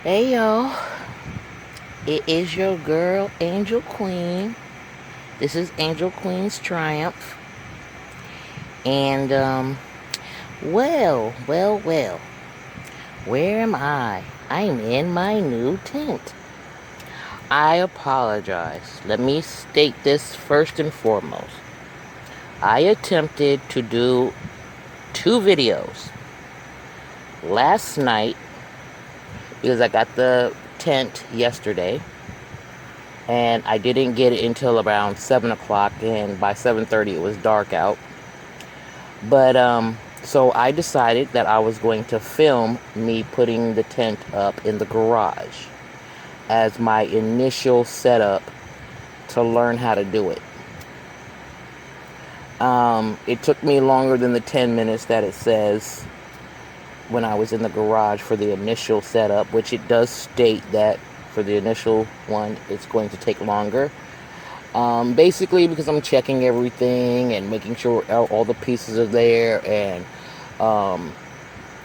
Hey y'all, it is your girl Angel Queen. This is Angel Queen's Triumph. And well, where am I? I'm in my new tent. I apologize. Let me state this first and foremost. I attempted to do 2 videos last night because I got the tent yesterday. And I didn't get it until around 7 o'clock, and by 7:30 it was dark out. But so I decided that I was going to film me putting the tent up in the garage as my initial setup to learn how to do it. It took me longer than the 10 minutes that it says when I was in the garage for the initial setup, which it does state that for the initial one it's going to take longer. Basically because I'm checking everything and making sure all the pieces are there, and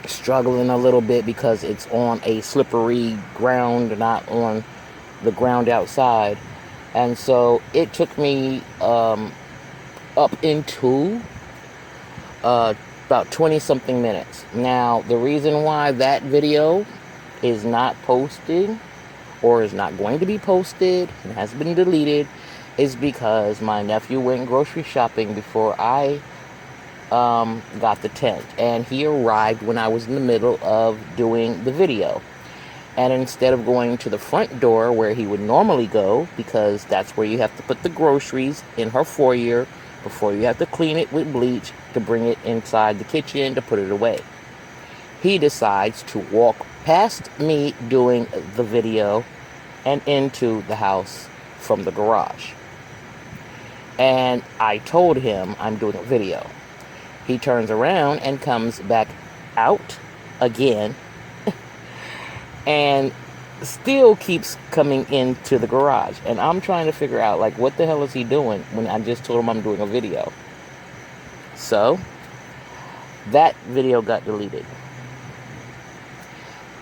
struggling a little bit because it's on a slippery ground, not on the ground outside. And so it took me up into about 20 something minutes. Now the reason why that video is not posted, or is not going to be posted and has been deleted, is because my nephew went grocery shopping before I got the tent, and he arrived when I was in the middle of doing the video. And instead of going to the front door where he would normally go, because that's where you have to put the groceries in her foyer before you have to clean it with bleach to bring it inside the kitchen to put it away, he decides to walk past me doing the video and into the house from the garage. And I told him I'm doing a video. He turns around and comes back out again and still keeps coming into the garage. And I'm trying to figure out, like, what the hell is he doing when I just told him I'm doing a video? So that video got deleted.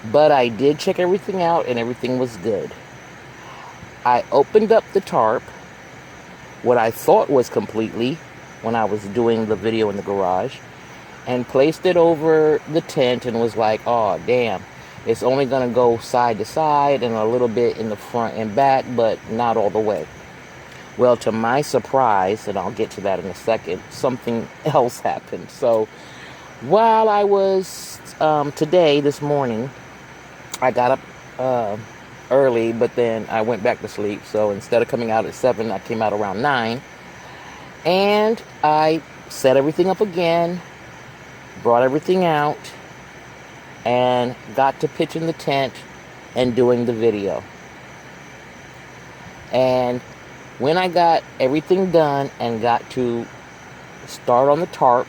But I did check everything out and everything was good. I opened up the tarp, what I thought was completely, when I was doing the video in the garage, and placed it over the tent and was like, oh damn, it's only going to go side to side and a little bit in the front and back, but not all the way. Well, to my surprise, and I'll get to that in a second, something else happened. So while I was this morning, I got up early, but then I went back to sleep. So instead of coming out at 7, I came out around 9. And I set everything up again, brought everything out, and got to pitching the tent and doing the video. And when I got everything done and got to start on the tarp,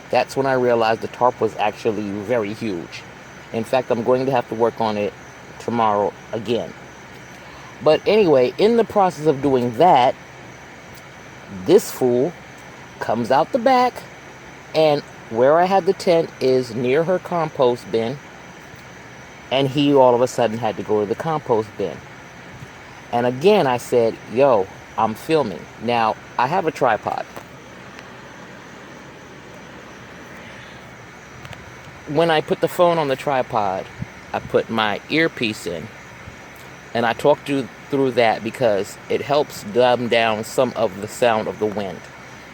that's when I realized the tarp was actually very huge. In fact, I'm going to have to work on it tomorrow again. But anyway, in the process of doing that, this fool comes out the back, and where I had the tent is near her compost bin, and he all of a sudden had to go to the compost bin. And again, I said, yo, I'm filming. Now, I have a tripod. When I put the phone on the tripod, I put my earpiece in, and I talked through that because it helps dumb down some of the sound of the wind.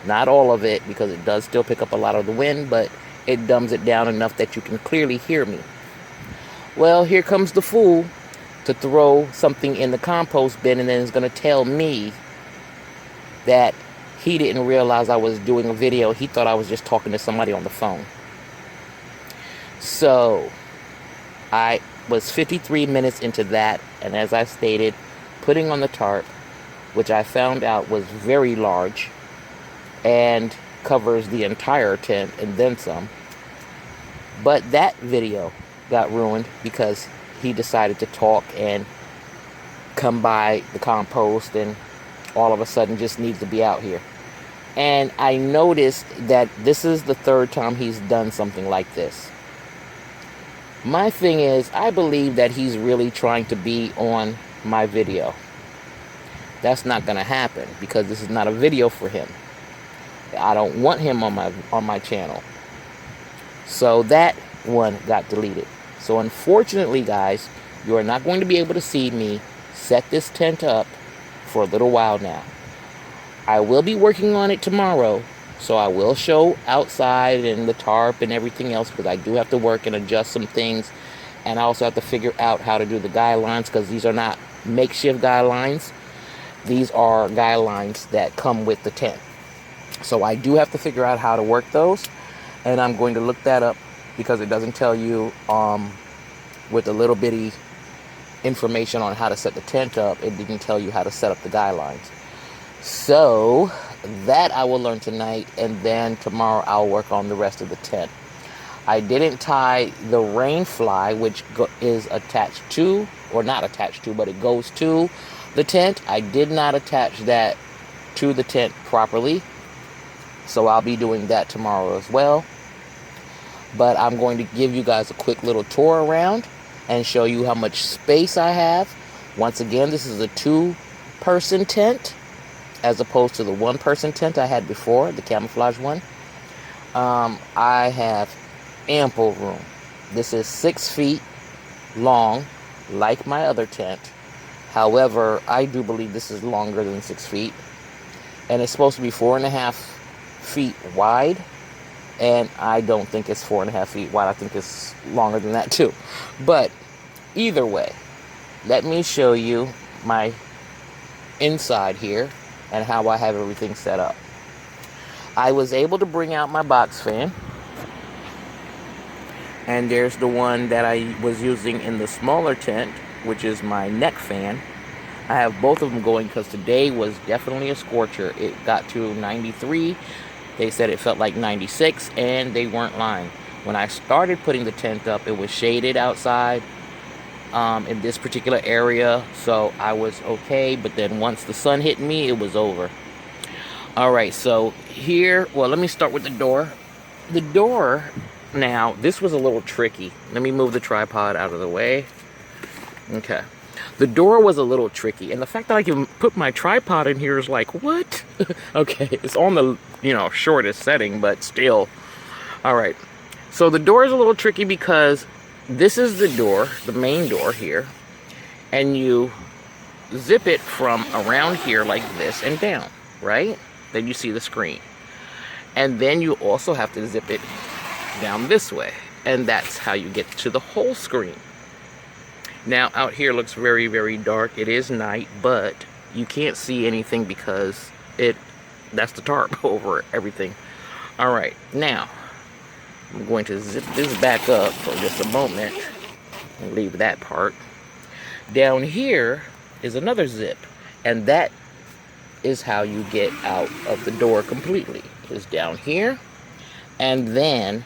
Not all of it, because it does still pick up a lot of the wind, but it dumbs it down enough that you can clearly hear me. Well, here comes the fool to throw something in the compost bin, and then is going to tell me that he didn't realize I was doing a video. He thought I was just talking to somebody on the phone. So I was 53 minutes into that, and as I stated, putting on the tarp, which I found out was very large and covers the entire tent and then some. But that video got ruined because he decided to talk and come by the compost and all of a sudden just needs to be out here. And I noticed that this is the third time he's done something like this. My thing is, I believe that he's really trying to be on my video. That's not going to happen because this is not a video for him. I don't want him on my channel. So that one got deleted. So unfortunately, guys, you are not going to be able to see me set this tent up for a little while now. I will be working on it tomorrow, so I will show outside and the tarp and everything else, because I do have to work and adjust some things, and I also have to figure out how to do the guidelines, because these are not makeshift guidelines. These are guidelines that come with the tent. So I do have to figure out how to work those, and I'm going to look that up, because it doesn't tell you with a little bitty information on how to set the tent up. It didn't tell you how to set up the guidelines. So that I will learn tonight, and then tomorrow I'll work on the rest of the tent. I didn't tie the rain fly, which is attached to, or not attached to, but it goes to the tent. I did not attach that to the tent properly, so I'll be doing that tomorrow as well. But I'm going to give you guys a quick little tour around and show you how much space I have. Once again, this is a 2-person tent as opposed to the 1-person tent I had before, the camouflage one. I have ample room. This is 6 feet long, like my other tent. However, I do believe this is longer than 6 feet. And it's supposed to be 4.5 feet wide. And I don't think it's 4.5 feet wide. I think it's longer than that too. But either way, let me show you my inside here and how I have everything set up. I was able to bring out my box fan. And there's the one that I was using in the smaller tent, which is my neck fan. I have both of them going because today was definitely a scorcher. It got to 93. They said it felt like 96, and they weren't lying. When I started putting the tent up, it was shaded outside in this particular area, so I was okay. But then once the sun hit me, it was over. Alright, so here, well, let me start with the door. The door, now, this was a little tricky. Let me move the tripod out of the way. Okay. The door was a little tricky, and the fact that I can put my tripod in here is like, what? Okay, it's on the, shortest setting, but still. All right, so the door is a little tricky because this is the door, the main door here, and you zip it from around here like this and down, right? Then you see the screen. And then you also have to zip it down this way, and that's how you get to the whole screen. Now, out here looks very, very dark. It is night, but you can't see anything because that's the tarp over everything. All right, now, I'm going to zip this back up for just a moment and leave that part. Down here is another zip, and that is how you get out of the door completely. It's down here, and then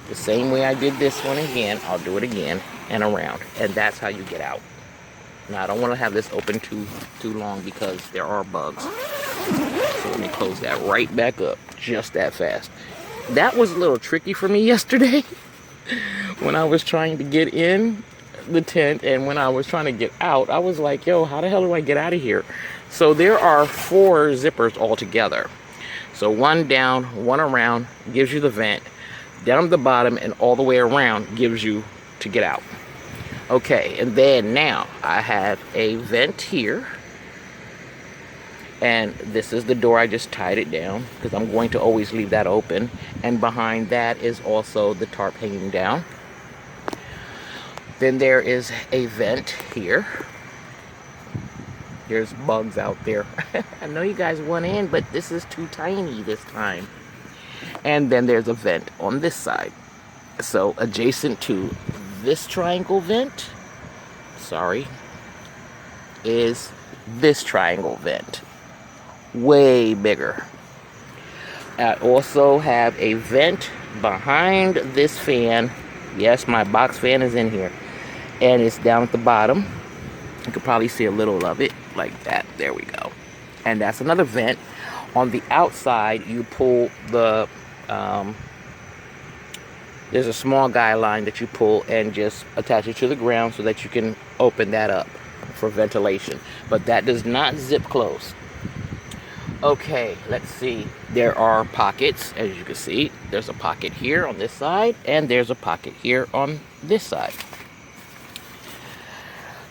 the same way I did this one again, I'll do it again and around, and that's how you get out. Now, I don't want to have this open too long because there are bugs. So let me close that right back up just that fast. That was a little tricky for me yesterday when I was trying to get in the tent, and when I was trying to get out, I was like, yo, how the hell do I get out of here? So there are 4 zippers altogether. So 1 down, 1 around gives you the vent. Down at the bottom and all the way around gives you to get out. Okay, and then now I have a vent here, and this is the door. I just tied it down because I'm going to always leave that open, and behind that is also the tarp hanging down. Then there is a vent here. There's bugs out there. I know you guys want in, but this is too tiny this time. And then there's a vent on this side. So adjacent to this triangle vent, is this triangle vent. Way bigger. I also have a vent behind this fan. Yes, my box fan is in here. And it's down at the bottom. You can probably see a little of it, like that. There we go. And that's another vent. On the outside, you pull the there's a small guy line that you pull and just attach it to the ground so that you can open that up for ventilation. But that does not zip close. Okay, let's see. There are pockets, as you can see. There's a pocket here on this side, and there's a pocket here on this side.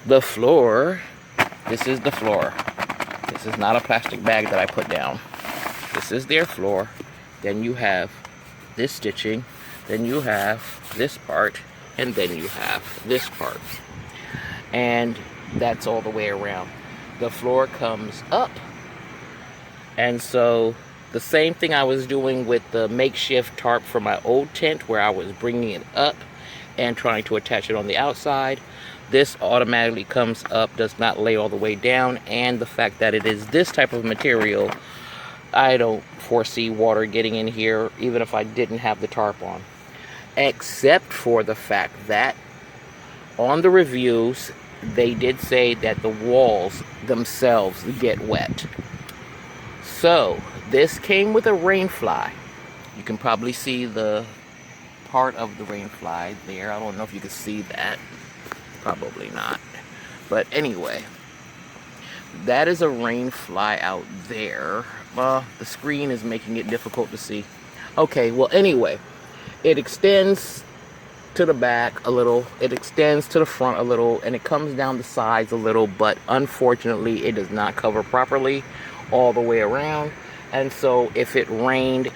The floor, this is the floor. This is not a plastic bag that I put down. This is their floor. Then you have this stitching. Then you have this part. And then you have this part. And that's all the way around. The floor comes up. And so the same thing I was doing with the makeshift tarp for my old tent, where I was bringing it up and trying to attach it on the outside, this automatically comes up, does not lay all the way down. And the fact that it is this type of material, I don't foresee water getting in here even if I didn't have the tarp on, except for the fact that on the reviews they did say that the walls themselves get wet. So this came with a rain fly. You can probably see the part of the rain fly there. I don't know if you can see that. Probably not. But anyway, that is a rain fly out there. The screen is making it difficult to see. Okay, well anyway, it extends to the back a little, it extends to the front a little, and it comes down the sides a little, but unfortunately it does not cover properly all the way around. And so if it rained,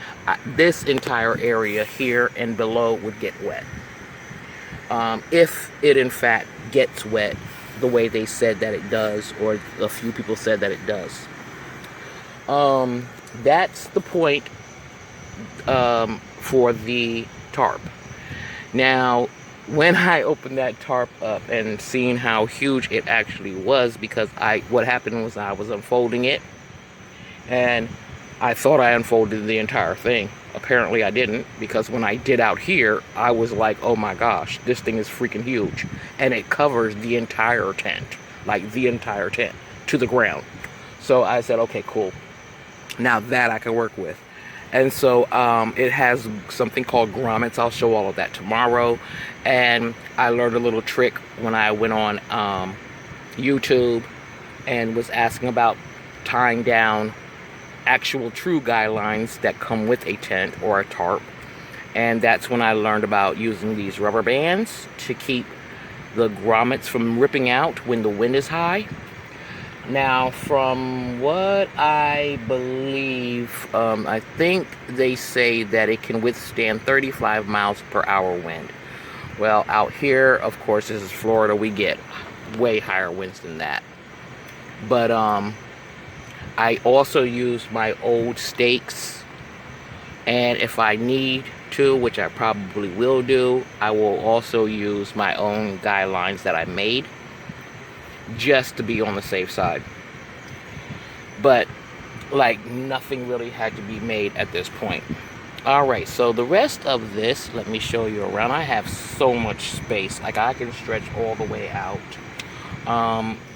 this entire area here and below would get wet. If it in fact gets wet the way they said that it does, or a few people said that it does. That's the point for the tarp. Now, when I opened that tarp up and seeing how huge it actually was, because what happened was I was unfolding it, and I thought I unfolded the entire thing. Apparently I didn't, because when I did out here, I was like, oh my gosh, this thing is freaking huge. And it covers the entire tent, like the entire tent, to the ground. So I said, okay, cool. Now that I can work with. And so it has something called grommets. I'll show all of that tomorrow. And I learned a little trick when I went on YouTube and was asking about tying down actual true guy lines that come with a tent or a tarp. And that's when I learned about using these rubber bands to keep the grommets from ripping out when the wind is high. Now, from what I believe, I think they say that it can withstand 35 miles per hour wind. Well, out here, of course, this is Florida, we get way higher winds than that. But I also use my old stakes, and if I need to, which I probably will do, I will also use my own guy lines that I made, just to be on the safe side. But like, nothing really had to be made at this point. Alright, so the rest of this, let me show you around. I have so much space, like I can stretch all the way out.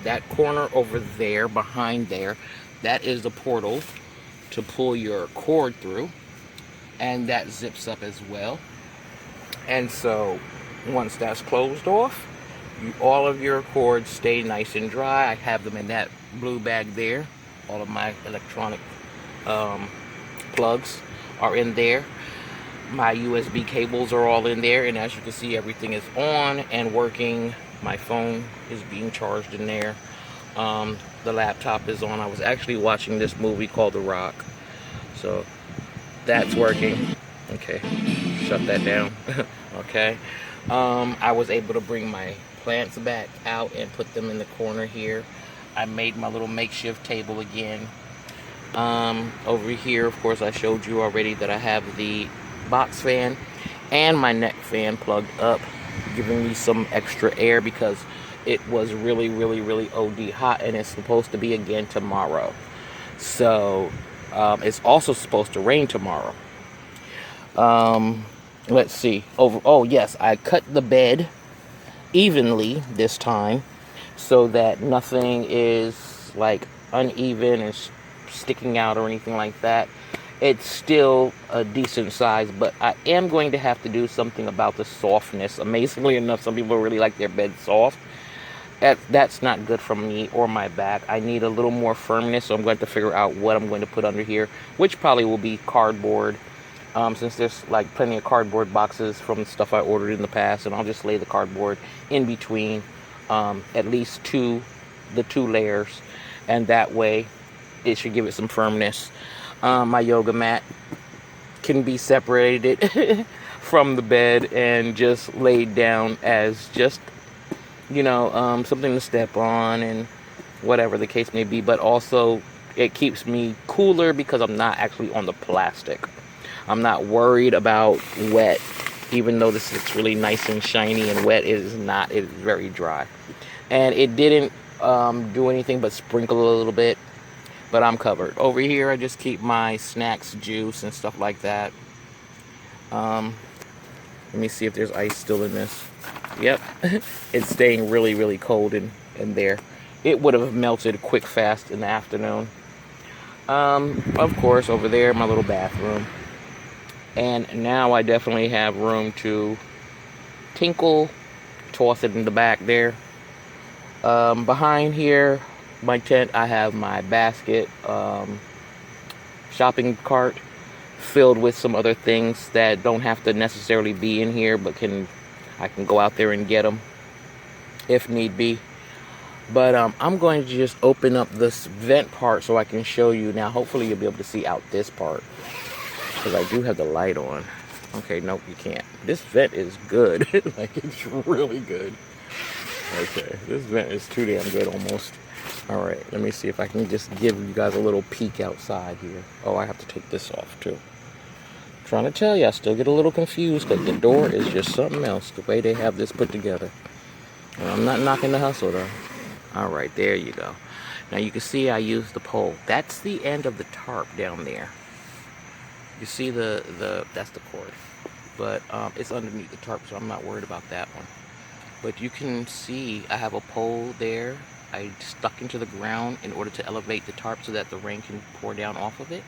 That corner over there, behind there, that is the portal to pull your cord through, and that zips up as well. And so once that's closed off, all of your cords stay nice and dry. I have them in that blue bag there. All of my electronic plugs are in there. My USB cables are all in there, and as you can see, everything is on and working. My phone is being charged in there. The laptop is on. I was actually watching this movie called The Rock, so that's working. Okay, shut that down. Okay, I was able to bring my plants back out and put them in the corner here. I made my little makeshift table again. Over here, of course, I showed you already that I have the box fan and my neck fan plugged up, giving me some extra air because it was really OD hot, and it's supposed to be again tomorrow. So it's also supposed to rain tomorrow. Let's see. Oh yes, I cut the bed evenly this time so that nothing is like uneven and sticking out or anything like that. it's still a decent size, but I am going to have to do something about the softness. Amazingly enough, some people really like their bed soft. That's not good for me or my back. I need a little more firmness, so I'm going to figure out what I'm going to put under here, which probably will be cardboard, since there's like plenty of cardboard boxes from stuff I ordered in the past, and I'll just lay the cardboard in between, at least the two layers, and that way it should give it some firmness. My yoga mat can be separated from the bed and just laid down as just, something to step on and whatever the case may be. But also, it keeps me cooler because I'm not actually on the plastic. I'm not worried about wet, even though this looks really nice and shiny and wet. It is not. It is very dry. And it didn't do anything but sprinkle a little bit. But I'm covered. Over here, I just keep my snacks, juice, and stuff like that. Let me see if there's ice still in this. Yep, it's staying really, really cold in there. It would have melted quick, fast in the afternoon. Of course, over there, my little bathroom. And now I definitely have room to tinkle, toss it in the back there. Behind here, my tent, I have my basket, shopping cart filled with some other things that don't have to necessarily be in here, but I can go out there and get them if need be. But I'm going to just open up this vent part so I can show you. Now, hopefully you'll be able to see out this part, because I do have the light on. Okay, nope, you can't. This vent is good. Like, it's really good. Okay, this vent is too damn good almost. All right, let me see if I can just give you guys a little peek outside here. Oh, I have to take this off too. Trying to tell you, I still get a little confused because the door is just something else, the way they have this put together. Well, I'm not knocking the hustle though. All right, there you go. Now you can see I used the pole. That's the end of the tarp down there. You see that's the cord, but it's underneath the tarp, so I'm not worried about that one. But you can see I have a pole there. I stuck into the ground in order to elevate the tarp so that the rain can pour down off of it.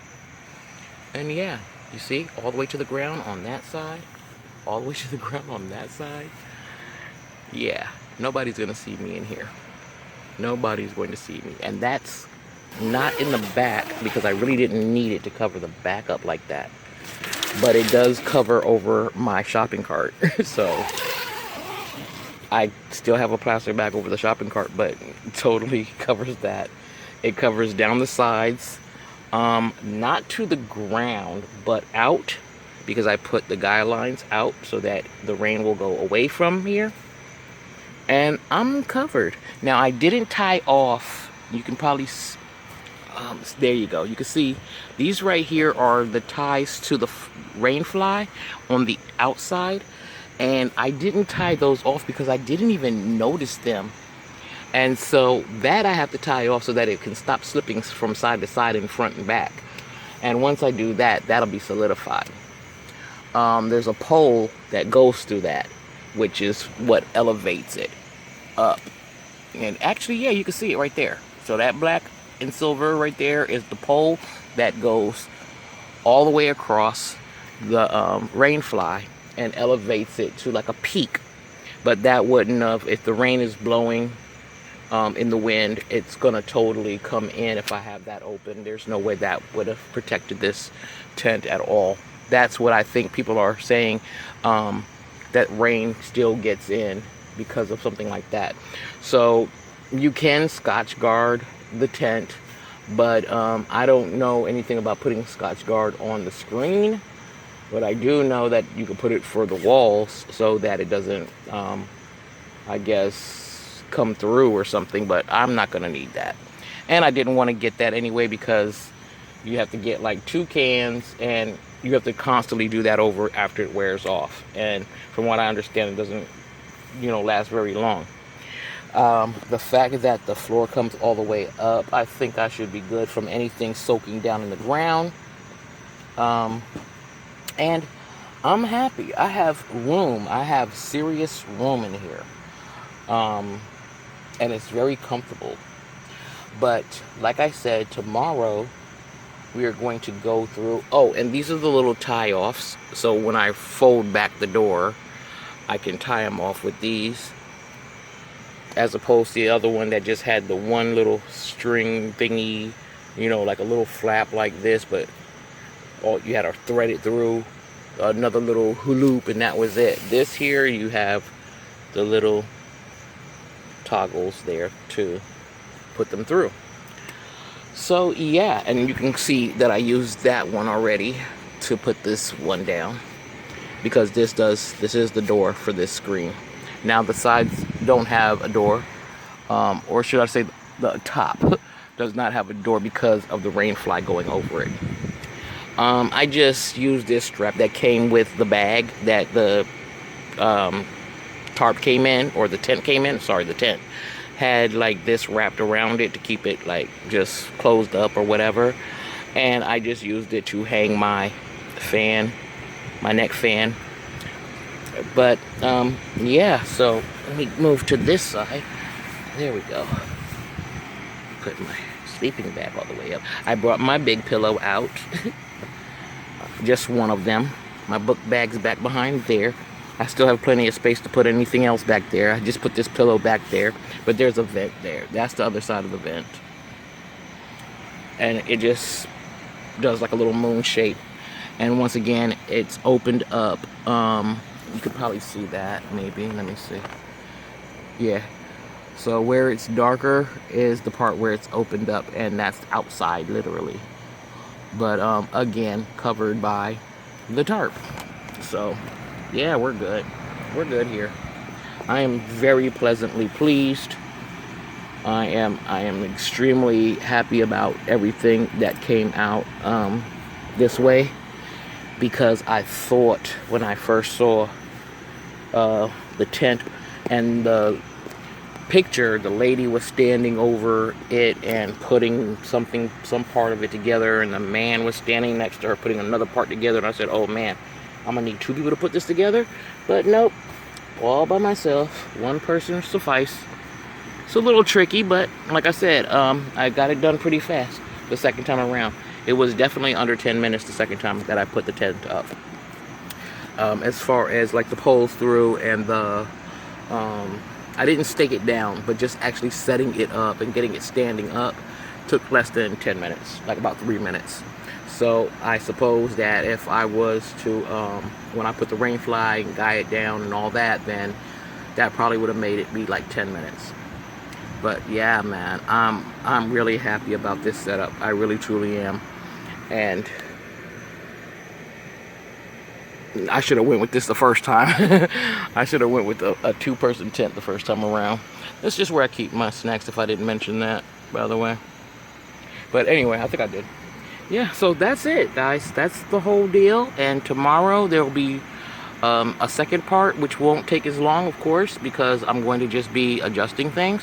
And yeah, you see, all the way to the ground on that side, all the way to the ground on that side. Yeah, nobody's gonna see me in here. Nobody's going to see me. And that's not in the back because I really didn't need it to cover the back up like that. But it does cover over my shopping cart. So I still have a plastic bag over the shopping cart, but it totally covers that. It covers down the sides, not to the ground, but out, because I put the guy lines out so that the rain will go away from here. And I'm covered. Now, I didn't tie off. You can probably, there you go. You can see these right here are the ties to the rain fly on the outside. And I didn't tie those off because I didn't even notice them. And so that I have to tie off so that it can stop slipping from side to side and front and back. And once I do that, that'll be solidified. There's a pole that goes through that, which is what elevates it up. And actually, yeah, you can see it right there. So that black and silver right there is the pole that goes all the way across the rain fly and elevates it to like a peak. But that wouldn't have, if the rain is blowing in the wind, it's gonna totally come in if I have that open. There's no way that would have protected this tent at all. That's what I think people are saying, that rain still gets in because of something like that. So you can Scotch guard the tent, but I don't know anything about putting Scotch guard on the screen. But I do know that you can put it for the walls so that it doesn't, I guess, come through or something. But I'm not going to need that. And I didn't want to get that anyway because you have to get like 2 cans and you have to constantly do that over after it wears off. And from what I understand, it doesn't, last very long. The fact that the floor comes all the way up, I think I should be good from anything soaking down in the ground. And I'm happy. I have room. I have serious room in here. And it's very comfortable. But like I said, tomorrow we are going to go through. Oh, and these are the little tie-offs. So when I fold back the door, I can tie them off with these, as opposed to the other one that just had the one little string thingy, you know, like a little flap like this, but you had to thread it through another little loop, and that was it. This here, you have the little toggles there to put them through. So yeah, and you can see that I used that one already to put this one down, because this is the door for this screen. Now the sides don't have a door, or should I say the top does not have a door because of the rain fly going over it. I just used this strap that came with the bag that the tarp came in, or the tent came in. Sorry, the tent had like this wrapped around it to keep it like just closed up or whatever. And I just used it to hang my fan, my neck fan. But yeah, so let me move to this side. There we go. Put my sleeping bag all the way up. I brought my big pillow out. Just one of them. My book bag's back behind there. I still have plenty of space to put anything else back there. I just put this pillow back there. But there's a vent there. That's the other side of the vent. And it just does like a little moon shape. And once again, it's opened up. You could probably see that, maybe. Let me see. Yeah. So where it's darker is the part where it's opened up, and that's outside, literally. But again, covered by the tarp. So yeah, we're good. We're good here. I am very pleasantly pleased. I am extremely happy about everything that came out this way, because I thought when I first saw the tent and the picture, the lady was standing over it and putting some part of it together, and the man was standing next to her putting another part together, and I said, oh man, I'm gonna need two people to put this together. But nope, all by myself, one person suffice. It's a little tricky, but like I said, I got it done pretty fast the second time around. It was definitely under 10 minutes the second time that I put the tent up. As far as like the poles through and the I didn't stake it down, but just actually setting it up and getting it standing up took less than 10 minutes, like about 3 minutes. So I suppose that if I was to, when I put the rain fly and guy it down and all that, then that probably would have made it be like 10 minutes. But yeah, man, I'm really happy about this setup. I really truly am. And I should have went with this the first time. I should have went with a two-person tent the first time around. That's just where I keep my snacks, if I didn't mention that, by the way. But anyway, I think I did. Yeah, so that's it, guys. That's the whole deal. And tomorrow there will be a second part, which won't take as long, of course, because I'm going to just be adjusting things.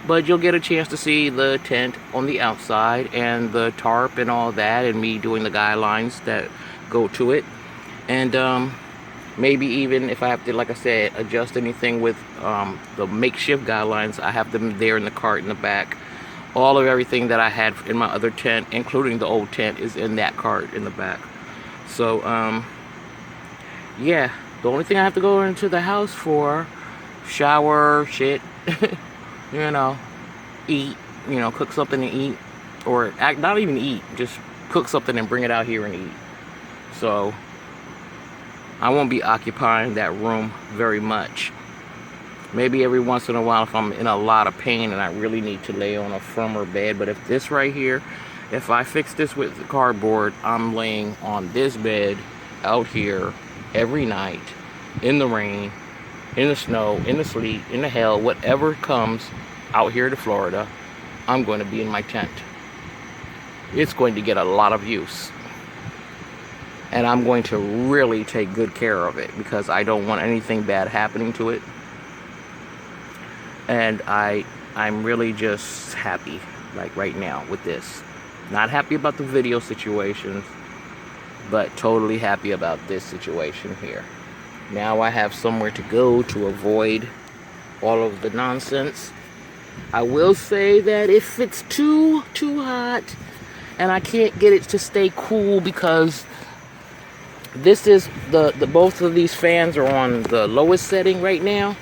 But you'll get a chance to see the tent on the outside and the tarp and all that, and me doing the guidelines that go to it. And maybe even if I have to, like I said, adjust anything with the makeshift guidelines, I have them there in the cart in the back. All of everything that I had in my other tent, including the old tent, is in that cart in the back. So, yeah, the only thing I have to go into the house for, shower, shit, you know, eat, you know, cook something to eat, or not even eat, just cook something and bring it out here and eat. So I won't be occupying that room very much. Maybe every once in a while if I'm in a lot of pain and I really need to lay on a firmer bed. But if this right here, if I fix this with the cardboard, I'm laying on this bed out here every night, in the rain, in the snow, in the sleet, in the hell, whatever comes out here to Florida, I'm going to be in my tent. It's going to get a lot of use. And I'm going to really take good care of it, because I don't want anything bad happening to it. And I'm really just happy, like right now, with this. Not happy about the video situations, but totally happy about this situation here. Now I have somewhere to go to avoid all of the nonsense. I will say that if it's too hot and I can't get it to stay cool because this is the both of these fans are on the lowest setting right now.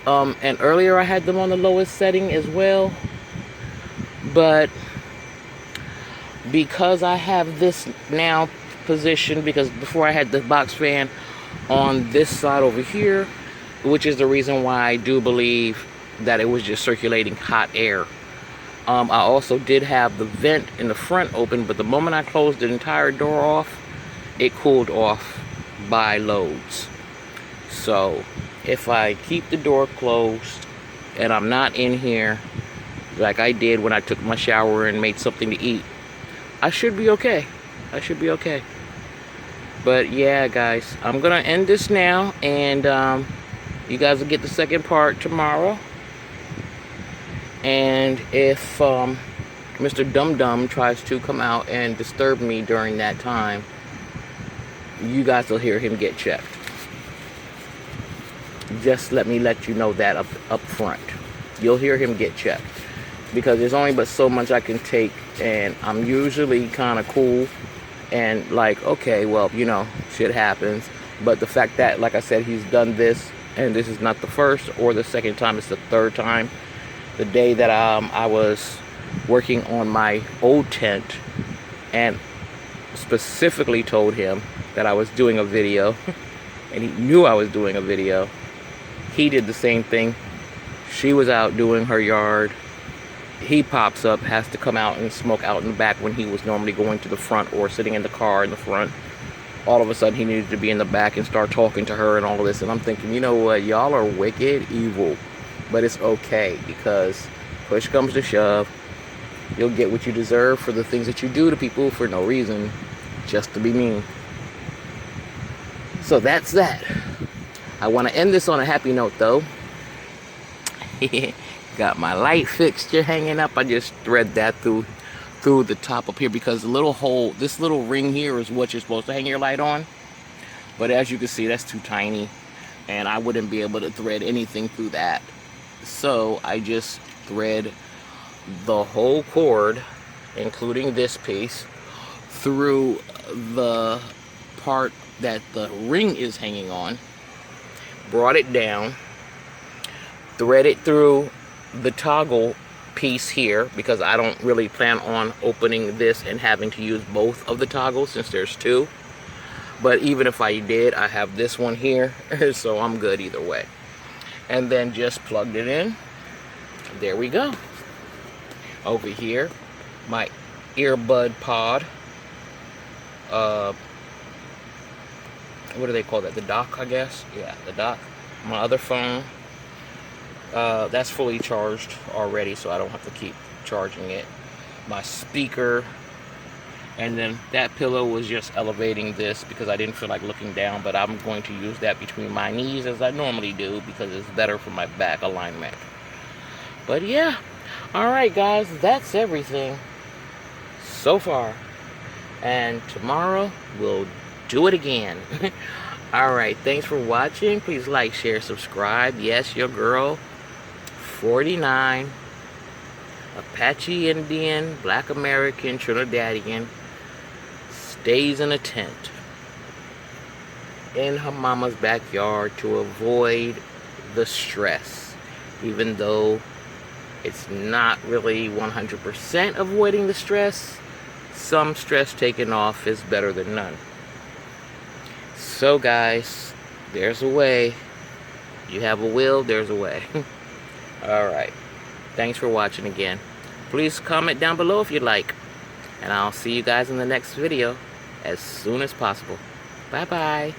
And earlier I had them on the lowest setting as well. But because I have this now positioned, because before I had the box fan on this side over here, which is the reason why I do believe that it was just circulating hot air. I also did have the vent in the front open, but the moment I closed the entire door off, it cooled off by loads. So if I keep the door closed and I'm not in here like I did when I took my shower and made something to eat, I should be okay. I should be okay. But yeah, guys, I'm gonna end this now, and you guys will get the second part tomorrow. And if Mr. Dum Dum tries to come out and disturb me during that time, you guys will hear him get checked. Just let you know that up front. You'll hear him get checked, because there's only but so much I can take, and I'm usually kind of cool and like, okay, well, you know, shit happens. But the fact that, like I said, he's done this, and this is not the first or the second time, it's the third time. The day that I was working on my old tent and specifically told him that I was doing a video, and he knew I was doing a video, he did the same thing. She was out doing her yard. He pops up, has to come out and smoke out in the back when he was normally going to the front or sitting in the car in the front. All of a sudden he needed to be in the back and start talking to her and all of this. And I'm thinking, you know what, y'all are wicked evil. But it's okay, because push comes to shove, you'll get what you deserve for the things that you do to people for no reason, just to be mean. So that's that. I want to end this on a happy note, though. Got my light fixture hanging up. I just thread that through the top up here, because the little hole, this little ring here, is what you're supposed to hang your light on. But as you can see, that's too tiny, and I wouldn't be able to thread anything through that. So I just thread the whole cord, including this piece, through the part that the ring is hanging on, brought it down, thread it through the toggle piece here, because I don't really plan on opening this and having to use both of the toggles since there's two. But even if I did, I have this one here, so I'm good either way. And then just plugged it in. There we go. Over here, my earbud pod. What do they call that? The dock, I guess? Yeah, the dock. My other phone. That's fully charged already, so I don't have to keep charging it. My speaker. And then that pillow was just elevating this because I didn't feel like looking down, but I'm going to use that between my knees as I normally do, because it's better for my back alignment. But yeah, alright guys, that's everything so far. And tomorrow we'll do it again. Alright, thanks for watching. Please like, share, subscribe. Yes, your girl, 49, Apache Indian, Black American, Trinidadian, stays in a tent in her mama's backyard to avoid the stress, even though it's not really 100% avoiding the stress. Some stress taken off is better than none. So guys, there's a way. You have a will, there's a way. Alright, thanks for watching again. Please comment down below if you'd like, and I'll see you guys in the next video as soon as possible. Bye bye.